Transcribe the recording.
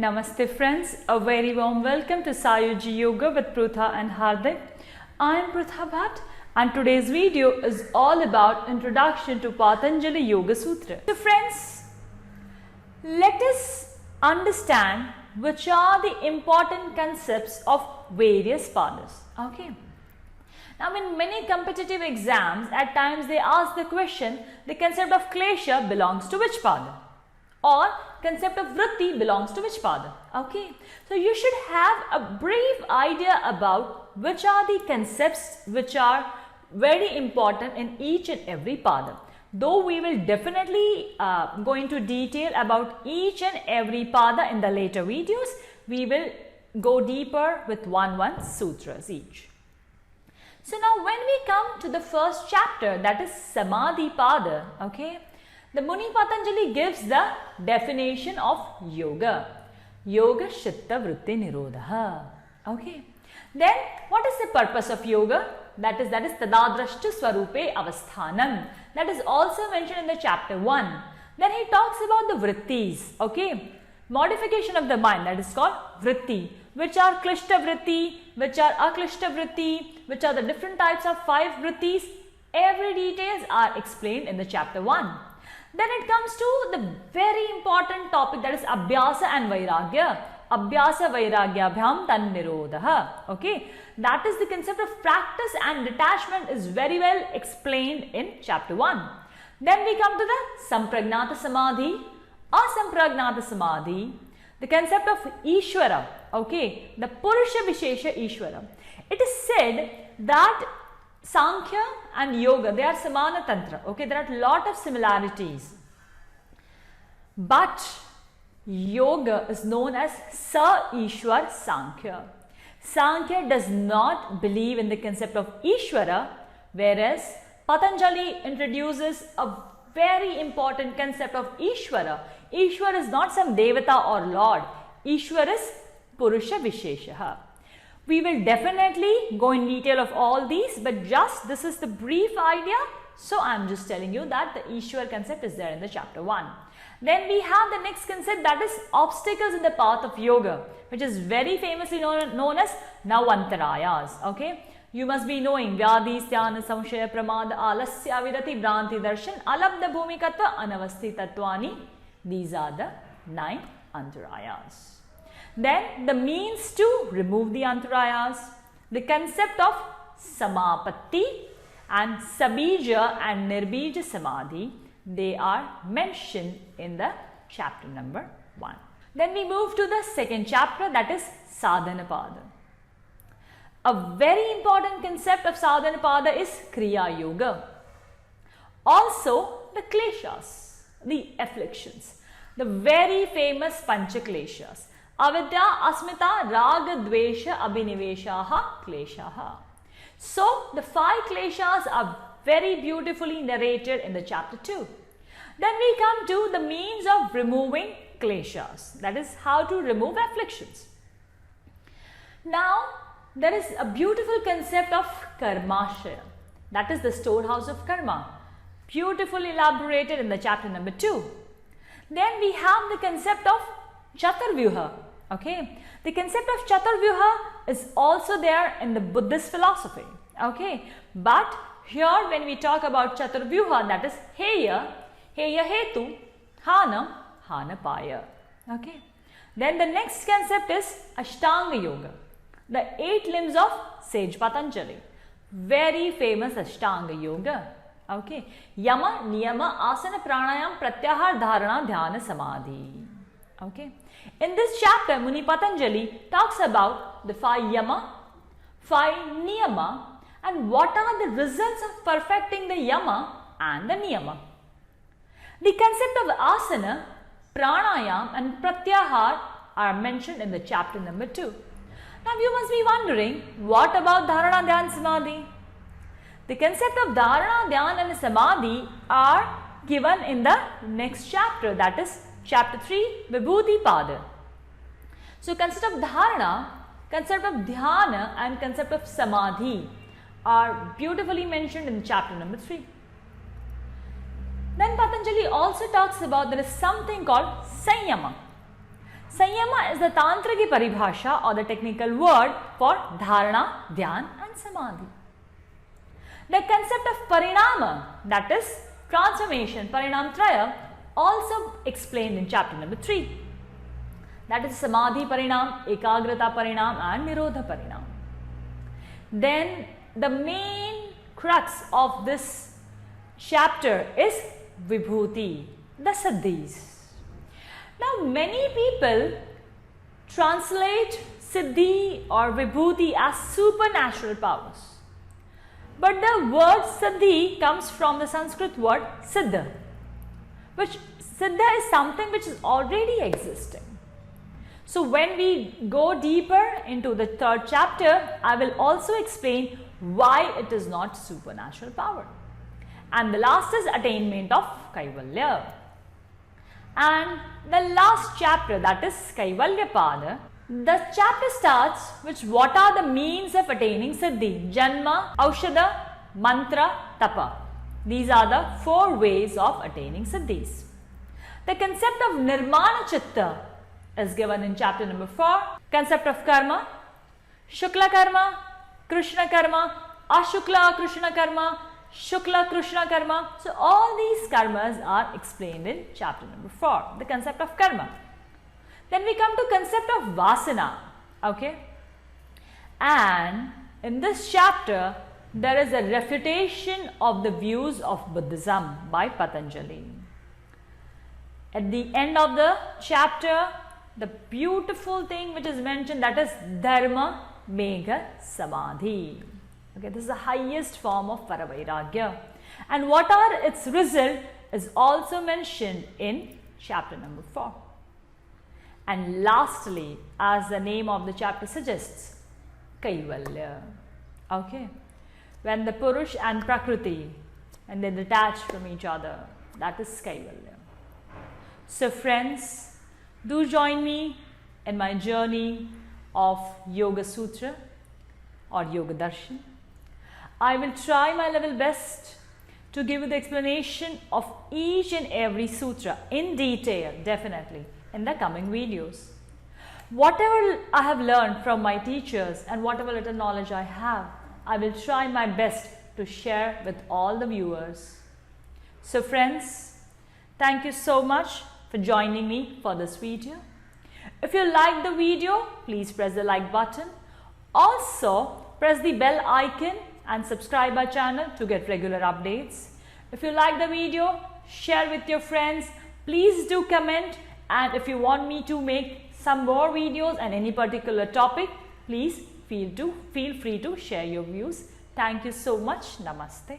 Namaste friends, a very warm welcome to UGC Yoga with Prutha and Hardik. I am Prutha Bhatt and today's video is all about introduction to Patanjali Yoga Sutras. So friends, let us understand which are the important concepts of various padas. Okay. Now in many competitive exams, at times they ask the question, the concept of klesha belongs to which pada? Or concept of vritti belongs to which pada? Okay. So you should have a brief idea about which are the concepts which are very important in each and every pada. Though we will definitely go into detail about each and every pada in the later videos, we will go deeper with one sutras each. So now when we come to the first chapter, that is Samadhi pada, okay, the Muni Patanjali gives the definition of yoga. Yoga Chitta Vritti Nirodha. Okay. Then what is the purpose of yoga? That is Tadadrashta Swarupe Avasthanam. That is also mentioned in the chapter 1. Then he talks about the Vrittis. Okay. Modification of the mind, that is called Vritti. Which are Klishta Vritti, which are Aklishta Vritti, which are the different types of 5 Vrittis. Every details are explained in the chapter 1. Then it comes to the very important topic, that is Abhyasa and Vairagya. Abhyasa Vairagyabhyam Tan Nirodha. Okay. That is the concept of practice and detachment is very well explained in chapter 1. Then we come to the Sampragnata Samadhi, Asampragnata Samadhi, the concept of Ishvara. Okay. The Purusha Vishesha Ishvara. It is said that Sankhya and Yoga, they are Samana Tantra. Okay, there are a lot of similarities. But Yoga is known as Sa Ishwar Sankhya. Sankhya does not believe in the concept of Ishwara, whereas Patanjali introduces a very important concept of Ishwara. Ishwara is not some Devata or Lord. Ishwara is Purusha Vishesha. We will definitely go in detail of all these, but just this is the brief idea. So I am just telling you that the Ishwar concept is there in the chapter 1. Then we have the next concept, that is obstacles in the path of yoga, which is very famously known as Navantarayas. Okay. You must be knowing Vyadhi, Sthana, Samshaya, Pramada, Alasya, Virati, Bhranti, Darshan, Alabdha, Bhumikatva, Anavasti, Tatvani. These are the 9 antarayas. Then the means to remove the antarayas, the concept of samapatti and sabija and nirbija samadhi, they are mentioned in the chapter number 1. Then we move to the second chapter, that is Sadhana pada. A very important concept of Sadhana pada is Kriya Yoga. Also the kleshas, the afflictions, the very famous Pancha kleshas. Avidya, Asmita, Raga, Dvesha, Abhiniveshaha, Kleshaha. So, the 5 kleshas are very beautifully narrated in the chapter 2. Then we come to the means of removing kleshas. That is how to remove afflictions. Now, there is a beautiful concept of Karmashaya. That is the storehouse of karma. Beautifully elaborated in the chapter number 2. Then we have the concept of Chaturvyuha. Okay, the concept of Chaturvyuha is also there in the Buddhist philosophy. Okay, but here when we talk about Chaturvyuha, that is Heya, Heya Hetu, Hana, Hanapaya. Okay, then the next concept is Ashtanga Yoga, the 8 limbs of sage Patanjali. Very famous Ashtanga Yoga. Okay, Yama, Niyama, Asana, Pranayam, Pratyahar, Dharana, Dhyana, Samadhi. Okay. In this chapter, Muni Patanjali talks about the 5 yama, 5 niyama, and what are the results of perfecting the yama and the niyama. The concept of asana, pranayam and pratyahar are mentioned in the chapter number 2. Now you must be wondering, what about dharana, dhyan, samadhi? The concept of dharana, dhyan and samadhi are given in the next chapter, that is chapter 3, Vibhuti pada. So concept of dharana, concept of dhyana and concept of samadhi are beautifully mentioned in chapter number 3. Then Patanjali also talks about there is something called Sanyama. Sanyama is the tantriki paribhasha or the technical word for dharana, dhyan and samadhi. The concept of parinama, that is transformation, parinamtraya, also explained in chapter number 3. That is samadhi parinam, ekagrata parinam and nirodha parinam. Then the main crux of this chapter is Vibhuti, the siddhis. Now many people translate siddhi or Vibhuti as supernatural powers. But the word siddhi comes from the Sanskrit word siddha, which siddha is something which is already existing. So when we go deeper into the 3rd chapter, I will also explain why it is not supernatural power. And the last is attainment of Kaivalya. And the last chapter, that is Kaivalya Pada, the chapter starts with what are the means of attaining siddhi: janma, aushadha, mantra, tapa. These are the 4 ways of attaining siddhis. The concept of nirmana chitta is given in chapter number 4. Concept of karma, shukla karma, krishna karma, ashukla krishna karma, shukla krishna karma. So all these karmas are explained in chapter number 4, the concept of karma. Then we come to concept of vasana, okay? And in this chapter, there is a refutation of the views of Buddhism by Patanjali. At the end of the chapter, the beautiful thing which is mentioned, that is dharma megha samadhi. Okay, this is the highest form of paravairagya. And what are its result is also mentioned in chapter number 4. And lastly, as the name of the chapter suggests, Kaivalya. Okay, when the Purush and Prakriti and they detach from each other, that is Kaivalya. So friends, do join me in my journey of Yoga Sutra or Yoga Darshan. I will try my level best to give you the explanation of each and every sutra in detail, definitely, in the coming videos. Whatever I have learned from my teachers and whatever little knowledge I have, I will try my best to share with all the viewers. So friends, thank you so much for joining me for this video. If you like the video, please press the like button. Also, press the bell icon and subscribe our channel to get regular updates. If you like the video, share with your friends. Please do comment, and if you want me to make some more videos on any particular topic, please feel free to share your views. Thank you so much. Namaste.